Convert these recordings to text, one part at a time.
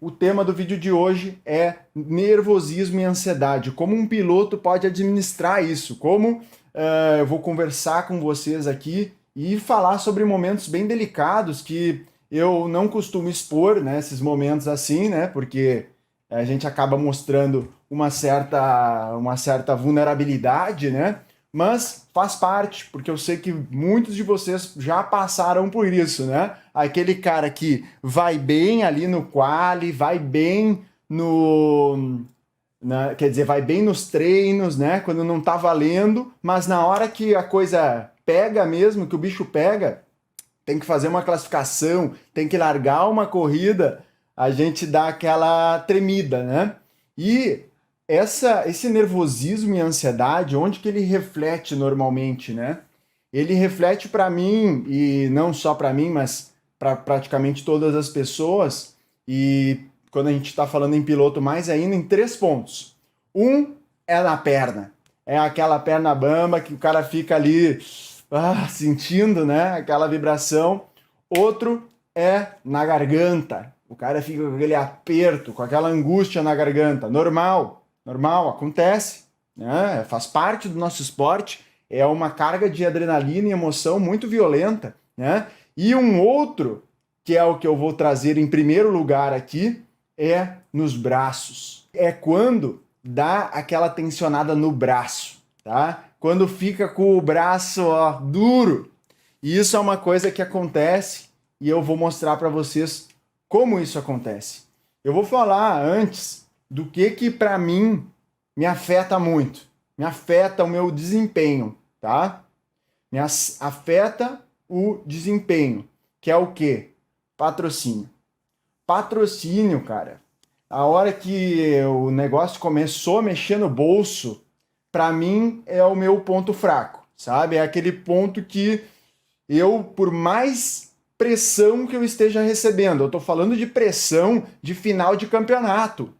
o tema do vídeo de hoje é nervosismo e ansiedade. Como um piloto pode administrar isso? Como eu vou conversar com vocês aqui e falar sobre momentos bem delicados que eu não costumo expor, né? Esses momentos assim, né? Porque a gente acaba mostrando uma certa vulnerabilidade, né? Mas faz parte, porque eu sei que muitos de vocês já passaram por isso, né? Aquele cara que vai bem ali no quali, vai bem quer dizer, vai bem nos treinos, né? Quando não tá valendo, mas na hora que a coisa pega mesmo, que o bicho pega, tem que fazer uma classificação, tem que largar uma corrida, a gente dá aquela tremida, né? E esse nervosismo e ansiedade, onde que ele reflete normalmente, né? Ele reflete para mim, e não só para mim, mas para praticamente todas as pessoas, e quando a gente está falando em piloto mais ainda, em 3 pontos. Um é na perna. É aquela perna bamba que o cara fica ali sentindo, né? Aquela vibração. Outro é na garganta. O cara fica com aquele aperto, com aquela angústia na garganta. Normal, acontece, né? Faz parte do nosso esporte, é uma carga de adrenalina e emoção muito violenta, né? E um outro, que é o que eu vou trazer em primeiro lugar aqui, é nos braços. É quando dá aquela tensionada no braço, tá? Quando fica com o braço duro. E isso é uma coisa que acontece e eu vou mostrar para vocês como isso acontece. Eu vou falar antes do que para mim me afeta muito. Me afeta o meu desempenho, tá? Me afeta o desempenho, que é o quê? Patrocínio. Patrocínio, cara. A hora que o negócio começou a mexer no bolso, para mim é o meu ponto fraco, sabe? É aquele ponto que eu, por mais pressão que eu esteja recebendo, eu tô falando de pressão de final de campeonato.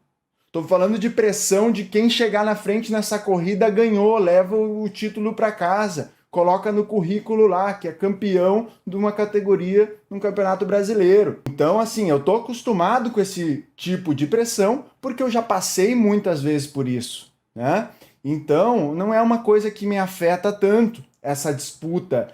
Tô falando de pressão de quem chegar na frente nessa corrida ganhou, leva o título para casa, coloca no currículo lá que é campeão de uma categoria no Campeonato Brasileiro. Então, assim, eu tô acostumado com esse tipo de pressão porque eu já passei muitas vezes por isso, né? Então, não é uma coisa que me afeta tanto essa disputa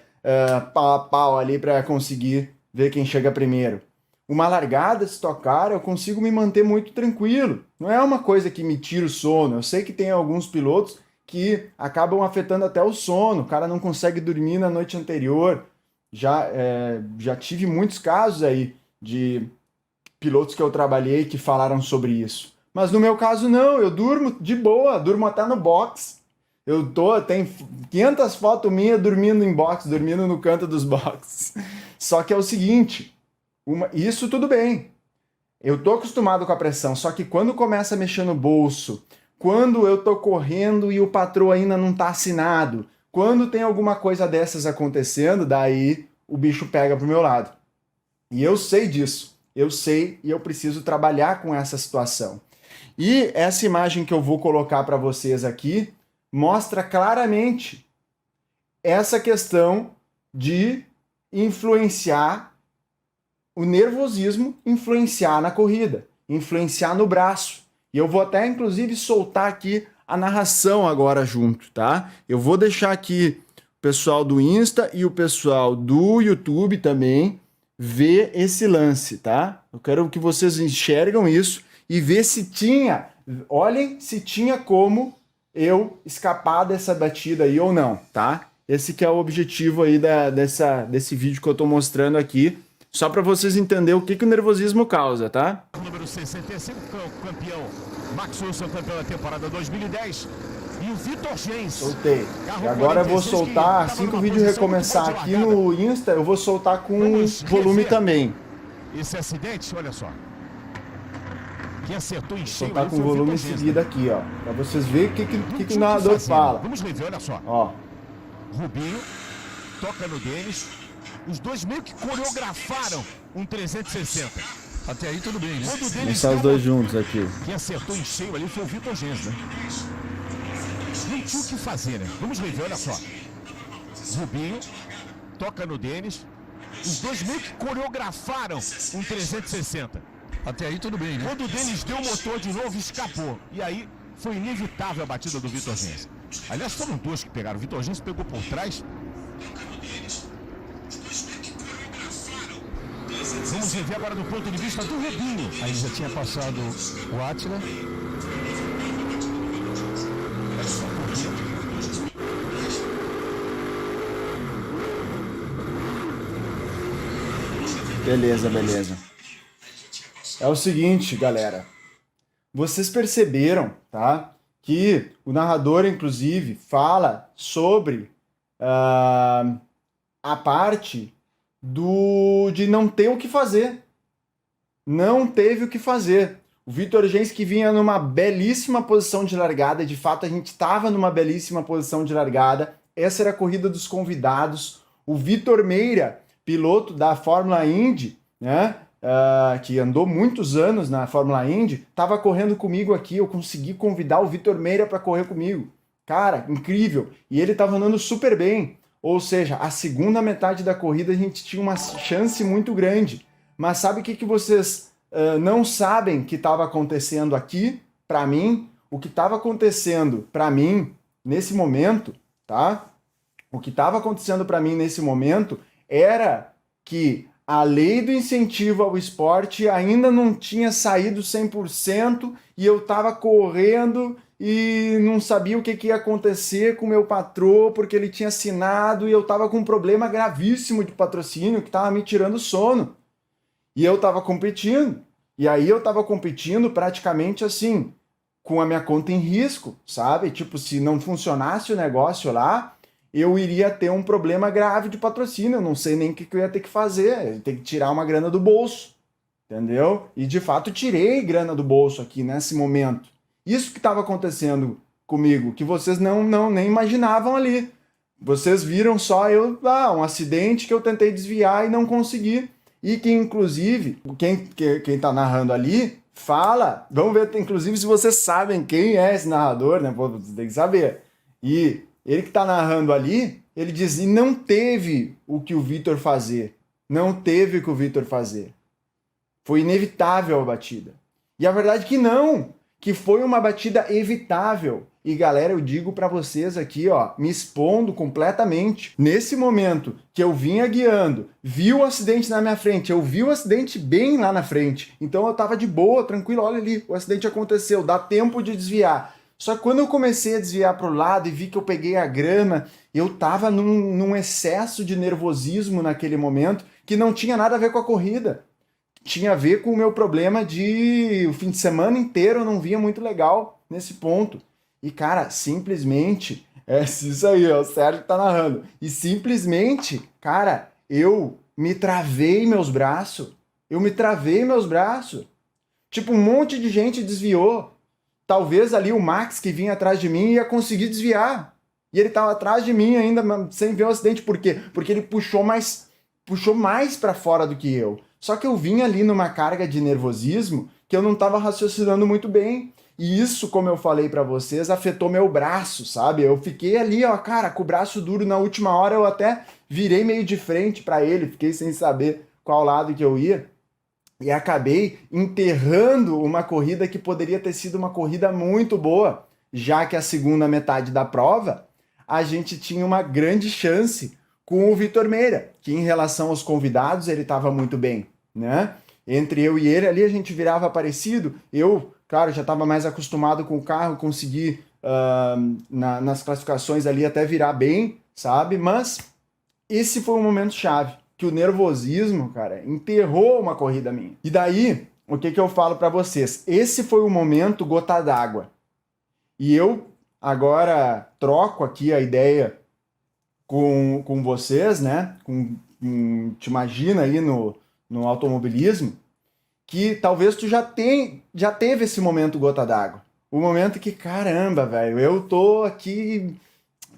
pau a pau ali para conseguir ver quem chega primeiro. Uma largada, se tocar, eu consigo me manter muito tranquilo. Não é uma coisa que me tira o sono. Eu sei que tem alguns pilotos que acabam afetando até o sono. O cara não consegue dormir na noite anterior. Já tive muitos casos aí de pilotos que eu trabalhei que falaram sobre isso. Mas no meu caso não, eu durmo de boa, durmo até no box. Tem 500 fotos minhas dormindo em box, dormindo no canto dos boxes. Só que é o seguinte, isso tudo bem. Eu tô acostumado com a pressão, só que quando começa a mexer no bolso, quando eu tô correndo e o patrão ainda não tá assinado, quando tem alguma coisa dessas acontecendo, daí o bicho pega pro meu lado. E eu sei disso. Eu sei e eu preciso trabalhar com essa situação. E essa imagem que eu vou colocar para vocês aqui mostra claramente essa questão de influenciar o nervosismo, influenciar na corrida, influenciar no braço. E eu vou até, inclusive, soltar aqui a narração agora junto, tá? Eu vou deixar aqui o pessoal do Insta e o pessoal do YouTube também ver esse lance, tá? Eu quero que vocês enxergam isso e ver se olhem se tinha como eu escapar dessa batida aí ou não, tá? Esse que é o objetivo aí desse vídeo que eu tô mostrando aqui, só para vocês entenderem o que o nervosismo causa, tá? Número 65, campeão Max Wilson, campeão da temporada 2010. E o Vitor Gens. Soltei. E agora eu vou soltar, assim que o vídeo recomeçar aqui no Insta, eu vou soltar com volume também. Esse acidente, olha só. Quem acertou em cheio. Soltar com volume em seguida aqui, ó. Pra vocês verem o que o narrador fala. Vamos rever, olha só. Ó. Rubinho toca no Denis. Os dois meio que coreografaram um 360. Até aí tudo bem, né? Vamos os dois juntos aqui. Quem acertou em cheio ali foi o Vitor Gens, né? Não tinha o que fazer, né? Vamos rever, olha só. Rubinho toca no Denis. Os dois meio que coreografaram um 360. Até aí tudo bem, né? Quando o Denis deu o motor de novo, escapou. E aí foi inevitável a batida do Vitor Gense. Aliás, foram dois que pegaram. O Vitor Gense pegou por trás. Vamos rever agora do ponto de vista do Rubinho. Aí já tinha passado o Átila. Beleza, beleza. É o seguinte, galera. Vocês perceberam, tá? Que o narrador, inclusive, fala sobre a parte de não ter o que fazer. Não teve o que fazer. O Vitor Gense que vinha numa belíssima posição de largada, de fato a gente estava numa belíssima posição de largada. Essa era a corrida dos convidados. O Vitor Meira, piloto da Fórmula Indy, né? Que andou muitos anos na Fórmula Indy, estava correndo comigo aqui. Eu consegui convidar o Vitor Meira para correr comigo. Cara, incrível. E ele estava andando super bem. Ou seja, a segunda metade da corrida a gente tinha uma chance muito grande. Mas sabe o que vocês não sabem que estava acontecendo aqui, para mim? O que estava acontecendo para mim nesse momento, tá? O que estava acontecendo para mim nesse momento era que a lei do incentivo ao esporte ainda não tinha saído 100% e eu estava correndo e não sabia o que ia acontecer com o meu patrão, porque ele tinha assinado e eu estava com um problema gravíssimo de patrocínio que estava me tirando sono. E eu estava competindo. E aí eu estava competindo praticamente assim, com a minha conta em risco, sabe? Tipo, se não funcionasse o negócio lá, eu iria ter um problema grave de patrocínio. Eu não sei nem o que eu ia ter que fazer. Eu ia ter que tirar uma grana do bolso. Entendeu? E de fato tirei grana do bolso aqui nesse momento. Isso que estava acontecendo comigo, que vocês nem imaginavam ali. Vocês viram só um acidente que eu tentei desviar e não consegui. E que, inclusive, quem tá narrando ali fala, vamos ver, inclusive, se vocês sabem quem é esse narrador, né? Pô, você tem que saber. E ele que tá narrando ali, ele diz, e não teve o que o Vitor fazer. Não teve o que o Vitor fazer. Foi inevitável a batida. E a verdade é que não, que foi uma batida evitável. E galera, eu digo pra vocês aqui, ó, me expondo completamente. Nesse momento que eu vinha guiando, vi o acidente na minha frente, eu vi o acidente bem lá na frente. Então eu tava de boa, tranquilo, olha ali, o acidente aconteceu, dá tempo de desviar. Só que quando eu comecei a desviar pro lado e vi que eu peguei a grama, eu tava num excesso de nervosismo naquele momento que não tinha nada a ver com a corrida. Tinha a ver com o meu problema de o fim de semana inteiro eu não vinha muito legal nesse ponto. E, cara, simplesmente, isso aí, ó, o Sérgio tá narrando. E simplesmente, cara, eu me travei meus braços. Tipo, um monte de gente desviou. Talvez ali o Max que vinha atrás de mim ia conseguir desviar. E ele tava atrás de mim ainda sem ver o acidente. Por quê? Porque ele puxou mais para fora do que eu. Só que eu vinha ali numa carga de nervosismo que eu não tava raciocinando muito bem. E isso, como eu falei pra vocês, afetou meu braço, sabe? Eu fiquei ali, ó, cara, com o braço duro. Na última hora eu até virei meio de frente pra ele, fiquei sem saber qual lado que eu ia. E acabei enterrando uma corrida que poderia ter sido uma corrida muito boa, já que a segunda metade da prova a gente tinha uma grande chance com o Vitor Meira, que em relação aos convidados ele estava muito bem, né? Entre eu e ele ali a gente virava parecido. Eu, claro, já estava mais acostumado com o carro, consegui nas classificações ali até virar bem, sabe? Mas esse foi um momento chave, que o nervosismo, cara, enterrou uma corrida minha. E daí, o que eu falo para vocês? Esse foi o momento gota d'água. E eu agora troco aqui a ideia com vocês, né? Te imagina aí no automobilismo, que talvez tu já teve esse momento gota d'água. O momento que, caramba, velho, eu tô aqui...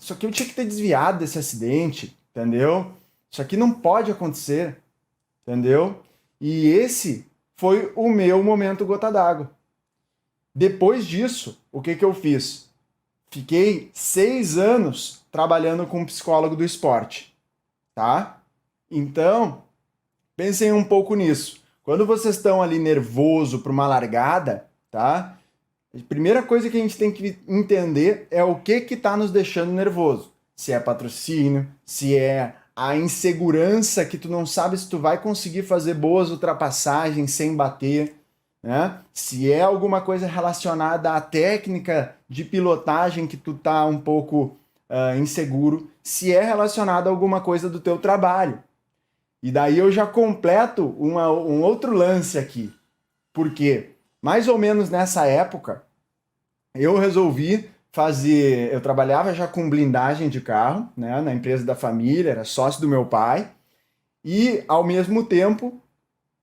Isso aqui eu tinha que ter desviado desse acidente, entendeu? Isso aqui não pode acontecer, entendeu? E esse foi o meu momento gota d'água. Depois disso, o que eu fiz? Fiquei 6 anos trabalhando com um psicólogo do esporte, tá? Então, pensem um pouco nisso. Quando vocês estão ali nervoso para uma largada, tá? A primeira coisa que a gente tem que entender é o que está nos deixando nervoso. Se é patrocínio, se é a insegurança que tu não sabe se tu vai conseguir fazer boas ultrapassagens sem bater, né? Se é alguma coisa relacionada à técnica de pilotagem que tu tá um pouco inseguro, se é relacionado a alguma coisa do teu trabalho. E daí eu já completo um outro lance aqui. Porque, mais ou menos nessa época, eu resolvi fazer... Eu trabalhava já com blindagem de carro, né, na empresa da família, era sócio do meu pai. E, ao mesmo tempo,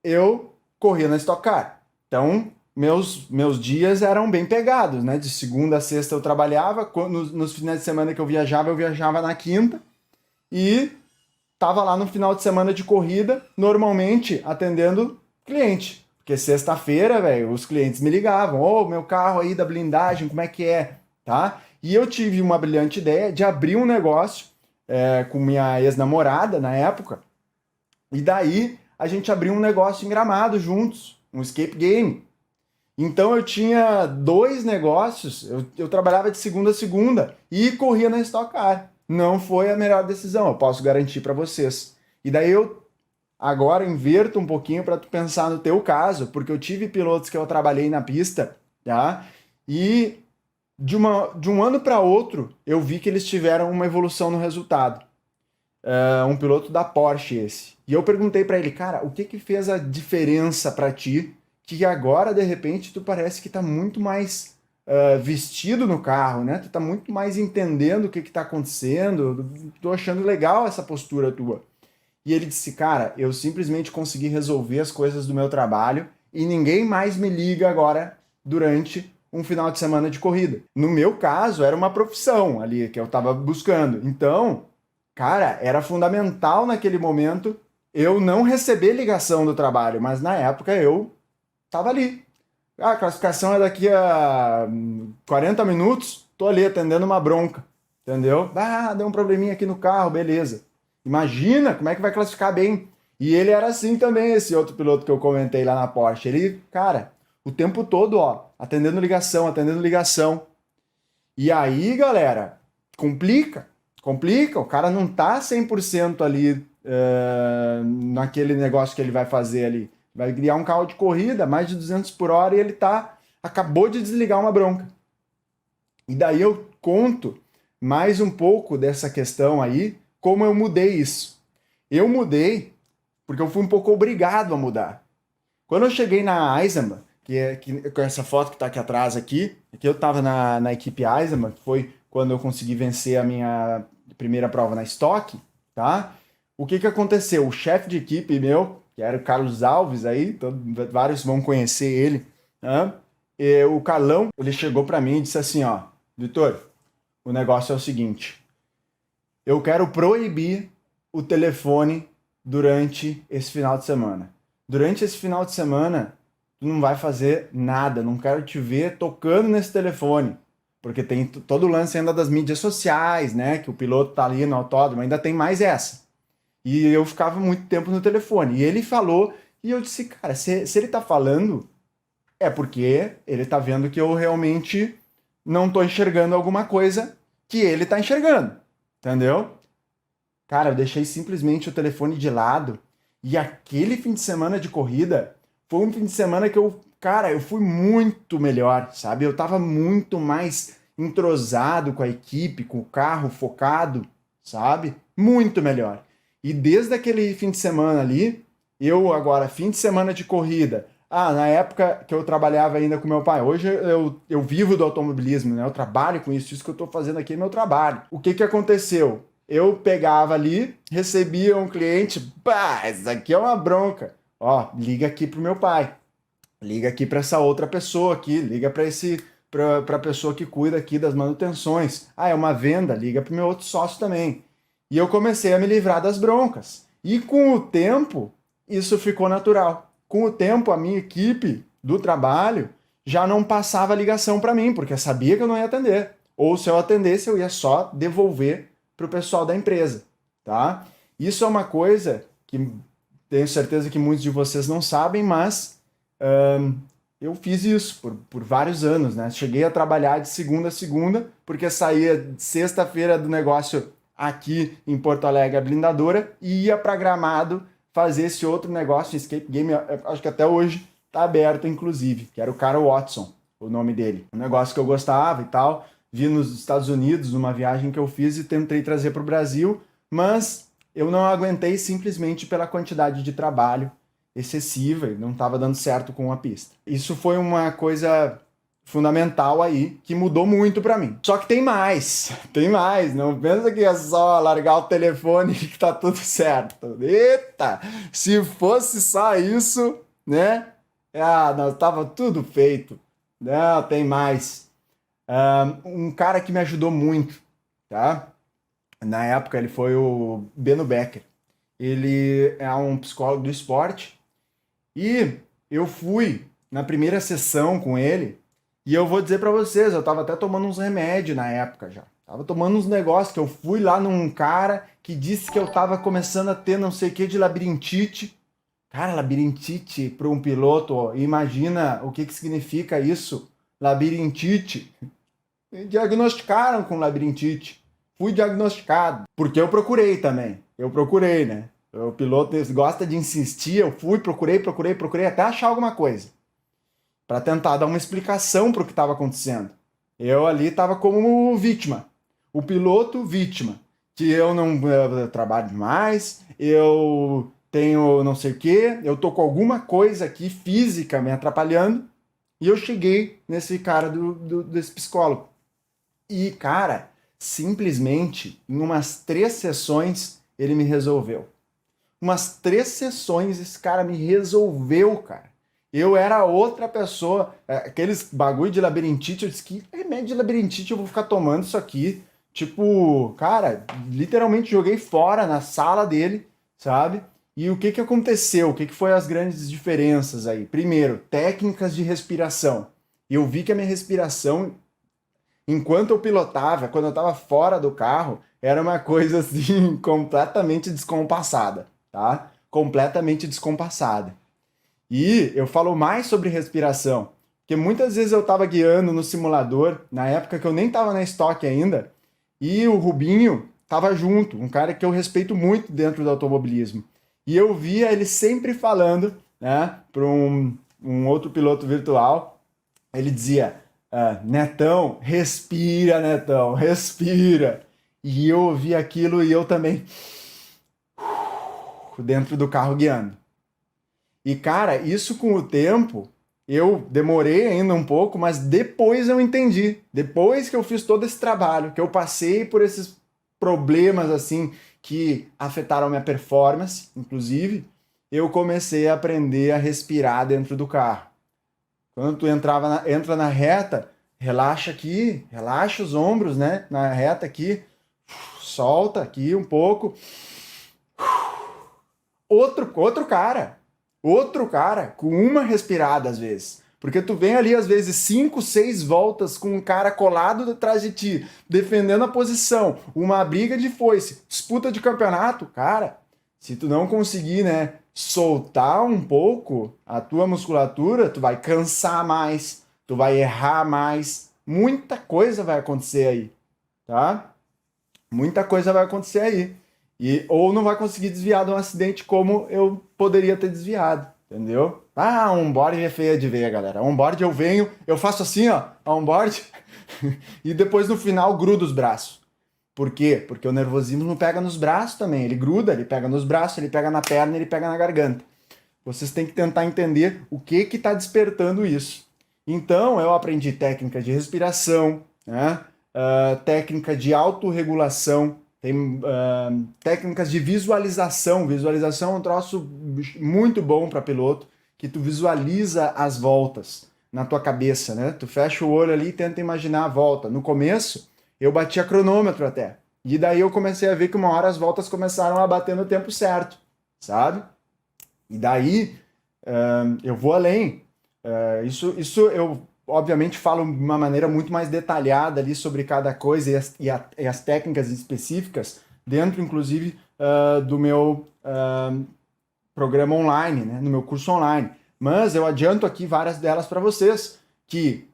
eu corria na Stock Car. Então, meus dias eram bem pegados, né? De segunda a sexta eu trabalhava, nos finais de semana que eu viajava na quinta. E tava lá no final de semana de corrida, normalmente atendendo cliente. Porque sexta-feira, velho, os clientes me ligavam. Ô, meu carro aí da blindagem, como é que é? Tá? E eu tive uma brilhante ideia de abrir um negócio com minha ex-namorada na época. E daí a gente abriu um negócio em Gramado juntos, um escape game. Então eu tinha 2 negócios, eu trabalhava de segunda a segunda e corria na Stock Car. Não foi a melhor decisão, eu posso garantir para vocês. E daí eu agora inverto um pouquinho para tu pensar no teu caso, porque eu tive pilotos que eu trabalhei na pista, tá? E de um ano para outro eu vi que eles tiveram uma evolução no resultado. Um piloto da Porsche esse. E eu perguntei para ele, cara, o que fez a diferença para ti, que agora de repente tu parece que tá muito mais vestido no carro, né? Tu tá muito mais entendendo o que tá acontecendo, tô achando legal essa postura tua. E ele disse, cara, eu simplesmente consegui resolver as coisas do meu trabalho e ninguém mais me liga agora durante um final de semana de corrida. No meu caso, era uma profissão ali que eu tava buscando. Então, cara, era fundamental naquele momento eu não receber ligação do trabalho, mas na época eu tava ali. A classificação é daqui a 40 minutos, tô ali atendendo uma bronca, entendeu? Deu um probleminha aqui no carro, beleza. Imagina como é que vai classificar bem. E ele era assim também, esse outro piloto que eu comentei lá na Porsche. Ele, cara, o tempo todo, ó, atendendo ligação, atendendo ligação. E aí, galera, complica, o cara não tá 100% ali naquele negócio que ele vai fazer ali. Vai criar um carro de corrida, mais de 200 por hora, e ele acabou de desligar uma bronca. E daí eu conto mais um pouco dessa questão aí, como eu mudei isso. Eu mudei porque eu fui um pouco obrigado a mudar. Quando eu cheguei na Eisenbahn, com essa foto que está aqui atrás aqui eu estava na equipe Eisenbahn, que foi quando eu consegui vencer a minha primeira prova na Stock, tá? O que aconteceu? O chefe de equipe meu, que era o Carlos Alves aí, vários vão conhecer ele, né? O Carlão, ele chegou para mim e disse assim, ó, Vitor, o negócio é o seguinte, eu quero proibir o telefone durante esse final de semana. Durante esse final de semana, tu não vai fazer nada, não quero te ver tocando nesse telefone, porque tem todo o lance ainda das mídias sociais, né, que o piloto tá ali no autódromo, ainda tem mais essa. E eu ficava muito tempo no telefone. E ele falou, e eu disse, cara, se ele tá falando, é porque ele tá vendo que eu realmente não tô enxergando alguma coisa que ele tá enxergando. Entendeu? Cara, eu deixei simplesmente o telefone de lado. E aquele fim de semana de corrida foi um fim de semana que eu fui muito melhor, sabe? Eu tava muito mais entrosado com a equipe, com o carro focado, sabe? Muito melhor. E desde aquele fim de semana ali, eu agora, fim de semana de corrida, na época que eu trabalhava ainda com meu pai, hoje eu vivo do automobilismo, né? Eu trabalho com isso que eu tô fazendo aqui é meu trabalho. O que aconteceu? Eu pegava ali, recebia um cliente, isso aqui é uma bronca. Ó, liga aqui pro meu pai, liga aqui para essa outra pessoa aqui, liga para a pessoa que cuida aqui das manutenções. É uma venda, liga pro meu outro sócio também. E eu comecei a me livrar das broncas. E com o tempo, isso ficou natural. Com o tempo, a minha equipe do trabalho já não passava ligação para mim, porque sabia que eu não ia atender. Ou se eu atendesse, eu ia só devolver para o pessoal da empresa, tá? Isso é uma coisa que tenho certeza que muitos de vocês não sabem, mas eu fiz isso por vários anos, né? Cheguei a trabalhar de segunda a segunda, porque saía sexta-feira do negócio aqui em Porto Alegre, a blindadora, e ia para Gramado fazer esse outro negócio, escape game, acho que até hoje tá aberto, inclusive, que era o Carl Watson, o nome dele. Um negócio que eu gostava e tal, vi nos Estados Unidos, numa viagem que eu fiz e tentei trazer para o Brasil, mas eu não aguentei simplesmente pela quantidade de trabalho excessiva e não estava dando certo com a pista. Isso foi uma coisa fundamental aí, que mudou muito para mim. Só que tem mais, não pensa que é só largar o telefone e que tá tudo certo. Eita, se fosse só isso, né? Nós tava tudo feito. Não, tem mais. Um cara que me ajudou muito, tá? Na época ele foi o Beno Becker. Ele é um psicólogo do esporte e eu fui na primeira sessão com ele e eu vou dizer pra vocês, eu tava até tomando uns remédios na época já. Tava tomando uns negócios que eu fui lá num cara que disse que eu tava começando a ter não sei o que de labirintite. Cara, labirintite para um piloto, ó, imagina o que significa isso, labirintite. Me diagnosticaram com labirintite. Fui diagnosticado, porque eu procurei também. Eu procurei, né? O piloto gosta de insistir, eu fui, procurei até achar alguma coisa. Para tentar dar uma explicação para o que estava acontecendo. Eu ali estava como vítima. O piloto, vítima. Que eu não trabalho demais, eu tenho não sei o quê, eu tô com alguma coisa aqui física me atrapalhando, e eu cheguei nesse cara desse psicólogo. E, cara, simplesmente, em umas 3 sessões, ele me resolveu. Umas 3 sessões, esse cara me resolveu, cara. Eu era outra pessoa. Aqueles bagulho de labirintite, eu disse que remédio de labirintite eu vou ficar tomando isso aqui. Tipo, cara, literalmente joguei fora na sala dele, sabe? E o que aconteceu? O que foi as grandes diferenças aí? Primeiro, técnicas de respiração. Eu vi que a minha respiração, enquanto eu pilotava, quando eu estava fora do carro, era uma coisa assim, completamente descompassada, tá? Completamente descompassada. E eu falo mais sobre respiração, porque muitas vezes eu estava guiando no simulador, na época que eu nem estava na estoque ainda, e o Rubinho estava junto, um cara que eu respeito muito dentro do automobilismo. E eu via ele sempre falando, né, para um outro piloto virtual, ele dizia, Netão, respira. E eu ouvi aquilo e eu também, dentro do carro guiando. E, cara, isso com o tempo, eu demorei ainda um pouco, mas depois eu entendi. Depois que eu fiz todo esse trabalho, que eu passei por esses problemas, assim, que afetaram minha performance, inclusive, eu comecei a aprender a respirar dentro do carro. Quando tu entra na reta, relaxa aqui, relaxa os ombros, né? Na reta aqui, solta aqui um pouco. Outro cara, com uma respirada às vezes. Porque tu vem ali, às vezes, 5, 6 voltas com um cara colado atrás de ti, defendendo a posição, uma briga de foice, disputa de campeonato. Cara, se tu não conseguir, né, soltar um pouco a tua musculatura, tu vai cansar mais, tu vai errar mais. Muita coisa vai acontecer aí, tá? Muita coisa vai acontecer aí. Ou não vai conseguir desviar de um acidente como eu poderia ter desviado, entendeu? Onboard é feia de ver, galera. Onboard eu venho, eu faço assim, ó, onboard, e depois no final grudo os braços. Por quê? Porque o nervosismo não pega nos braços também. Ele gruda, ele pega nos braços, ele pega na perna, ele pega na garganta. Vocês têm que tentar entender o que está despertando isso. Então, eu aprendi técnica de respiração, né? Técnica de autorregulação, tem técnicas de visualização. Visualização é um troço muito bom para piloto, que tu visualiza as voltas na tua cabeça, né? Tu fecha o olho ali e tenta imaginar a volta. No começo, eu batia cronômetro até. E daí eu comecei a ver que uma hora as voltas começaram a bater no tempo certo, sabe? E daí eu vou além. Isso eu, obviamente, falo de uma maneira muito mais detalhada ali sobre cada coisa e as técnicas específicas dentro, inclusive, do meu programa online, né? No meu curso online. Mas eu adianto aqui várias delas para vocês, que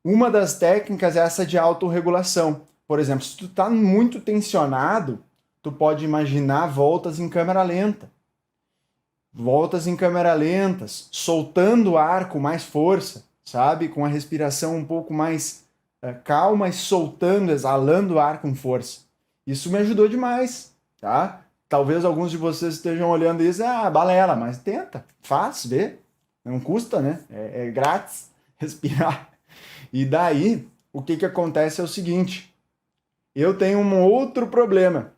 uma das técnicas é essa de autorregulação. Por exemplo, se tu tá muito tensionado, tu pode imaginar voltas em câmera lenta. Voltas em câmera lentas, soltando o ar com mais força, sabe? Com a respiração um pouco mais calma e soltando, exalando o ar com força. Isso me ajudou demais, tá? Talvez alguns de vocês estejam olhando isso, balela, mas tenta, faz, vê. Não custa, né? É grátis respirar. E daí, o que acontece é o seguinte, eu tenho um outro problema,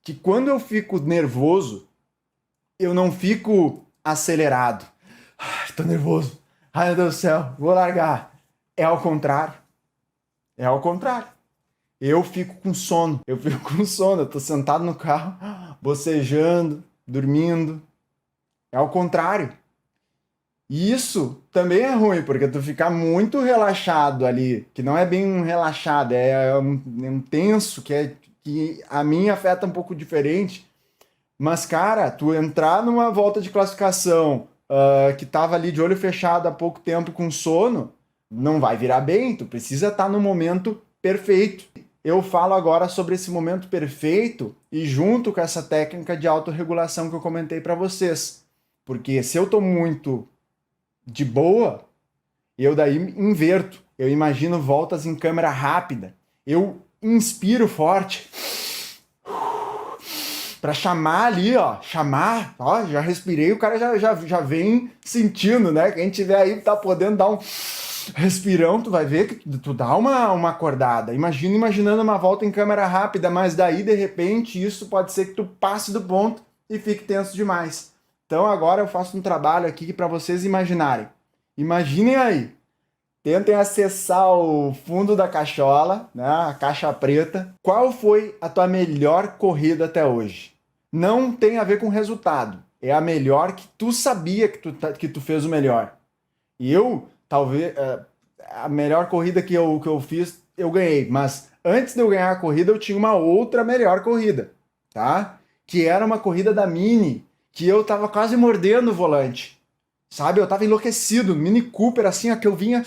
que quando eu fico nervoso, eu não fico acelerado. Ai, tô nervoso. Ai, meu Deus do céu, vou largar. É ao contrário. É ao contrário. Eu fico com sono. Eu tô sentado no carro, bocejando, dormindo. É ao contrário. E isso também é ruim, porque tu ficar muito relaxado ali, que não é bem um relaxado, é um tenso, que a mim afeta um pouco diferente. Mas, cara, tu entrar numa volta de classificação que tava ali de olho fechado há pouco tempo com sono, não vai virar bem, tu precisa estar no momento perfeito. Eu falo agora sobre esse momento perfeito e junto com essa técnica de autorregulação que eu comentei para vocês. Porque se eu tô muito de boa, eu daí inverto. Eu imagino voltas em câmera rápida. Eu inspiro forte para chamar ali, ó, já respirei, o cara já vem sentindo, né? Quem tiver aí tá podendo dar um respirão, tu vai ver que tu dá uma acordada. Imaginando uma volta em câmera rápida, mas daí, de repente, isso pode ser que tu passe do ponto e fique tenso demais. Então agora eu faço um trabalho aqui para vocês imaginarem. Imaginem aí. Tentem acessar o fundo da cachola, né, a caixa preta. Qual foi a tua melhor corrida até hoje? Não tem a ver com resultado. É a melhor que tu sabia que tu fez o melhor. E eu, talvez, a melhor corrida que eu fiz, eu ganhei. Mas antes de eu ganhar a corrida, eu tinha uma outra melhor corrida, tá? Que era uma corrida da Mini, que eu tava quase mordendo o volante. Sabe? Eu tava enlouquecido. Mini Cooper, assim, ó, que eu vinha...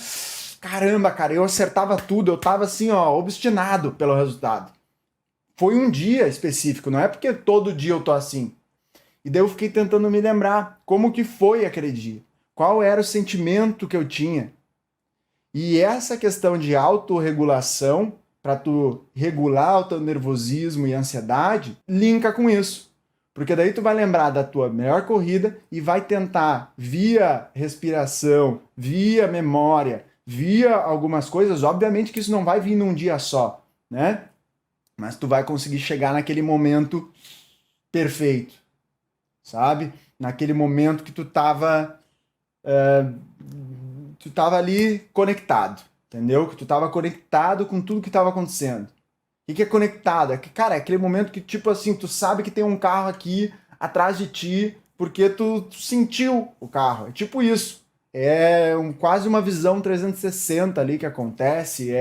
Caramba, cara, eu acertava tudo. Eu tava, assim, ó, obstinado pelo resultado. Foi um dia específico, não é porque todo dia eu tô assim. E daí eu fiquei tentando me lembrar como que foi aquele dia. Qual era o sentimento que eu tinha. E essa questão de autorregulação, para tu regular o teu nervosismo e ansiedade, linka com isso. Porque daí tu vai lembrar da tua melhor corrida e vai tentar, via respiração, via memória, via algumas coisas, obviamente que isso não vai vir num dia só, né? Mas tu vai conseguir chegar naquele momento perfeito, sabe? Naquele momento que tu tava ali conectado, entendeu? Que tu tava conectado com tudo que tava acontecendo. O que é conectado? É que, cara, é aquele momento que, tipo assim, tu sabe que tem um carro aqui atrás de ti porque tu sentiu o carro. É tipo isso. É quase uma visão 360 ali que acontece.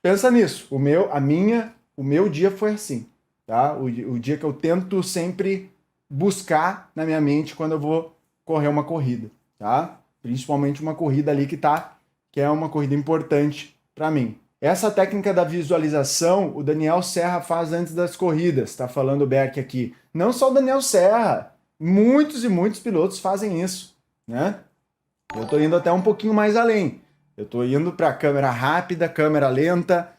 Pensa nisso. O meu dia foi assim, tá? O dia que eu tento sempre buscar na minha mente quando eu vou correr uma corrida, tá? Principalmente uma corrida ali que é uma corrida importante para mim. Essa técnica da visualização, o Daniel Serra faz antes das corridas, tá falando o Berk aqui. Não só o Daniel Serra, muitos e muitos pilotos fazem isso, né? Eu tô indo até um pouquinho mais além. Eu tô indo para câmera rápida, câmera lenta,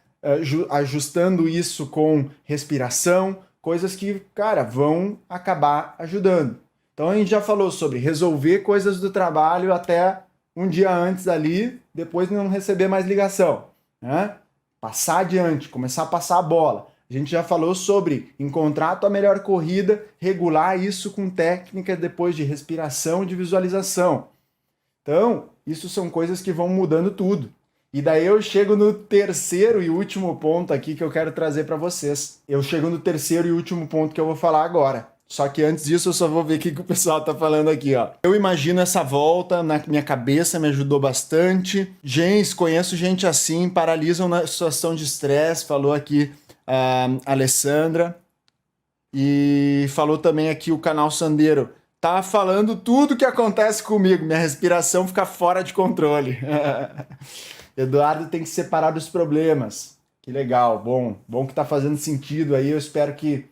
ajustando isso com respiração, coisas que, cara, vão acabar ajudando. Então a gente já falou sobre resolver coisas do trabalho até um dia antes ali, depois não receber mais ligação, né? Passar adiante, começar a passar a bola. A gente já falou sobre encontrar a tua melhor corrida, regular isso com técnica depois de respiração e de visualização. Então, isso são coisas que vão mudando tudo. E daí eu chego no terceiro e último ponto aqui que eu quero trazer para vocês. Eu chego no terceiro e último ponto que eu vou falar agora. Só que antes disso eu só vou ver o que o pessoal tá falando aqui, ó. Eu imagino essa volta, na minha cabeça me ajudou bastante. Gente, conheço gente assim, paralisam na situação de estresse, falou aqui a Alessandra. E falou também aqui o canal Sandeiro. tá falando tudo que acontece comigo. Minha respiração fica fora de controle. Eduardo tem que separar dos problemas. Que legal, bom que tá fazendo sentido aí. Eu espero que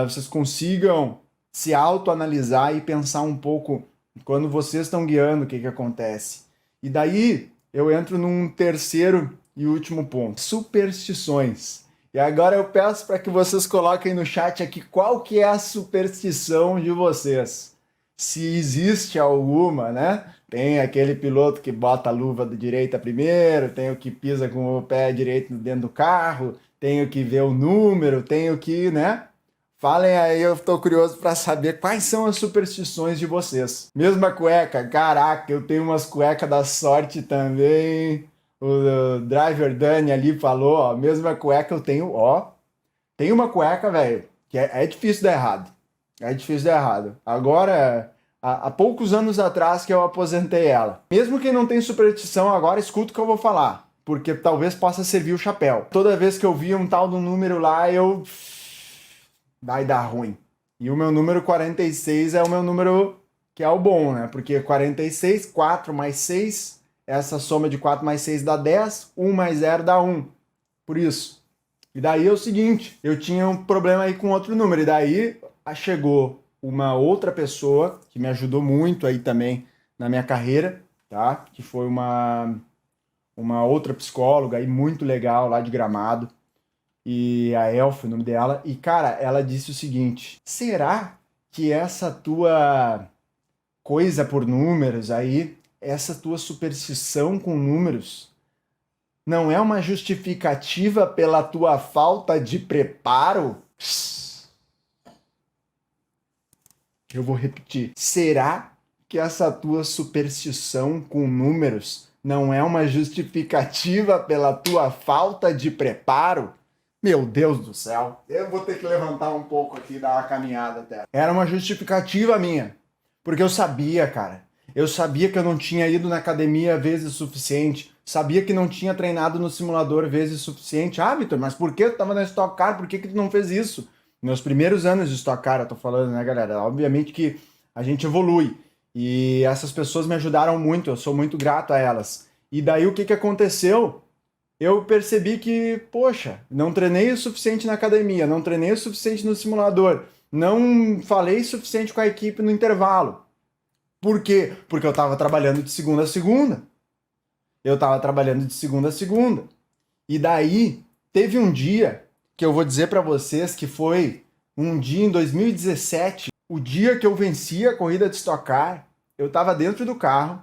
vocês consigam se autoanalisar e pensar um pouco quando vocês estão guiando o que acontece. E daí eu entro num terceiro e último ponto: superstições. E agora eu peço para que vocês coloquem no chat aqui qual que é a superstição de vocês. Se existe alguma, né? Tem aquele piloto que bota a luva de direita primeiro, tem o que pisa com o pé direito dentro do carro, tem o que vê o número, tem o que, né? Falem aí, eu tô curioso para saber quais são as superstições de vocês. Mesma cueca, caraca, eu tenho umas cuecas da sorte também. O Driver Dani ali falou, ó, mesma cueca eu tenho, ó. Tem uma cueca, velho, que é difícil dar errado. É difícil dar errado. Agora, há poucos anos atrás que eu aposentei ela. Mesmo quem não tem superstição, agora escuta o que eu vou falar, porque talvez possa servir o chapéu. Toda vez que eu via um tal do número lá, vai dar ruim. E o meu número 46 é o meu número que é o bom, né? Porque 46, 4 mais 6, essa soma de 4 mais 6 dá 10, 1 mais 0 dá 1. Por isso. E daí é o seguinte, eu tinha um problema aí com outro número, e daí chegou uma outra pessoa que me ajudou muito aí também na minha carreira, tá? Que foi uma outra psicóloga aí muito legal lá de Gramado. E a Elf, o nome dela, e cara, ela disse o seguinte: será que essa tua coisa por números aí, essa tua superstição com números, não é uma justificativa pela tua falta de preparo? Eu vou repetir. Será que essa tua superstição com números não é uma justificativa pela tua falta de preparo? Meu Deus do céu, eu vou ter que levantar um pouco aqui e dar uma caminhada até. Era uma justificativa minha, porque eu sabia, cara. Eu sabia que eu não tinha ido na academia vezes o suficiente, sabia que não tinha treinado no simulador vezes o suficiente. Ah, Vitor, mas por que tu tava na Stock Car? Por que tu não fez isso? Meus primeiros anos de Stock Car, eu tô falando, né, galera? Obviamente que a gente evolui, e essas pessoas me ajudaram muito, eu sou muito grato a elas. E daí o que aconteceu? Eu percebi que, poxa, não treinei o suficiente na academia, não treinei o suficiente no simulador, não falei o suficiente com a equipe no intervalo. Por quê? Porque eu estava trabalhando de segunda a segunda. Eu estava trabalhando de segunda a segunda. E daí, teve um dia que eu vou dizer para vocês que foi um dia em 2017, o dia que eu venci a corrida de Stock Car. Eu estava dentro do carro,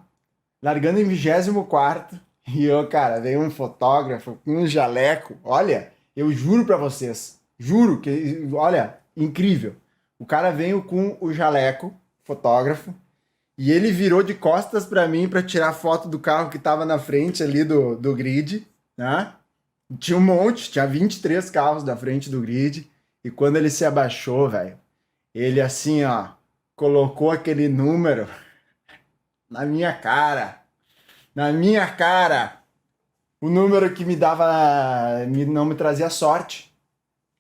largando em 24º, e eu, cara, veio um fotógrafo com um jaleco. Olha, eu juro pra vocês, juro que, olha, incrível. O cara veio com o jaleco, fotógrafo, e ele virou de costas pra mim pra tirar foto do carro que tava na frente ali do grid, né? Tinha um monte, tinha 23 carros da frente do grid, e quando ele se abaixou, velho, ele assim, ó, colocou aquele número na minha cara. Na minha cara, o número que me dava, não me trazia sorte.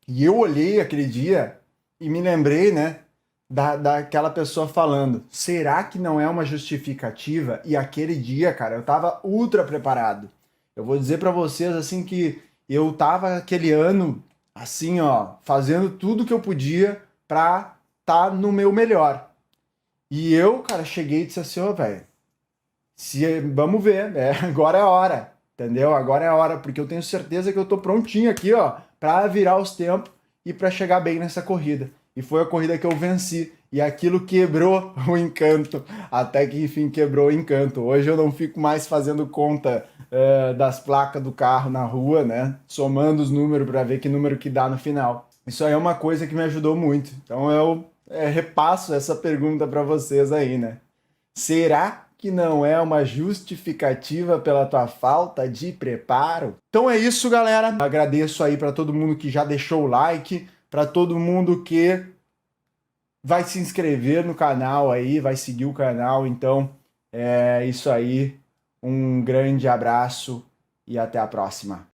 E eu olhei aquele dia e me lembrei, né, daquela pessoa falando, será que não é uma justificativa? E aquele dia, cara, eu tava ultra preparado. Eu vou dizer pra vocês, assim, que eu tava aquele ano, assim, ó, fazendo tudo que eu podia pra tá no meu melhor. E eu, cara, cheguei e disse assim, ó, velho, vamos ver, agora é a hora, entendeu? Agora é a hora, porque eu tenho certeza que eu tô prontinho aqui, ó, pra virar os tempos e pra chegar bem nessa corrida. E foi a corrida que eu venci, e aquilo quebrou o encanto, até que enfim quebrou o encanto. Hoje eu não fico mais fazendo conta das placas do carro na rua, né? Somando os números pra ver que número que dá no final. Isso aí é uma coisa que me ajudou muito. Então eu repasso essa pergunta pra vocês aí, né? Será que não é uma justificativa pela tua falta de preparo? Então é isso, galera. Agradeço aí para todo mundo que já deixou o like, para todo mundo que vai se inscrever no canal aí, vai seguir o canal. Então é isso aí. Um grande abraço e até a próxima.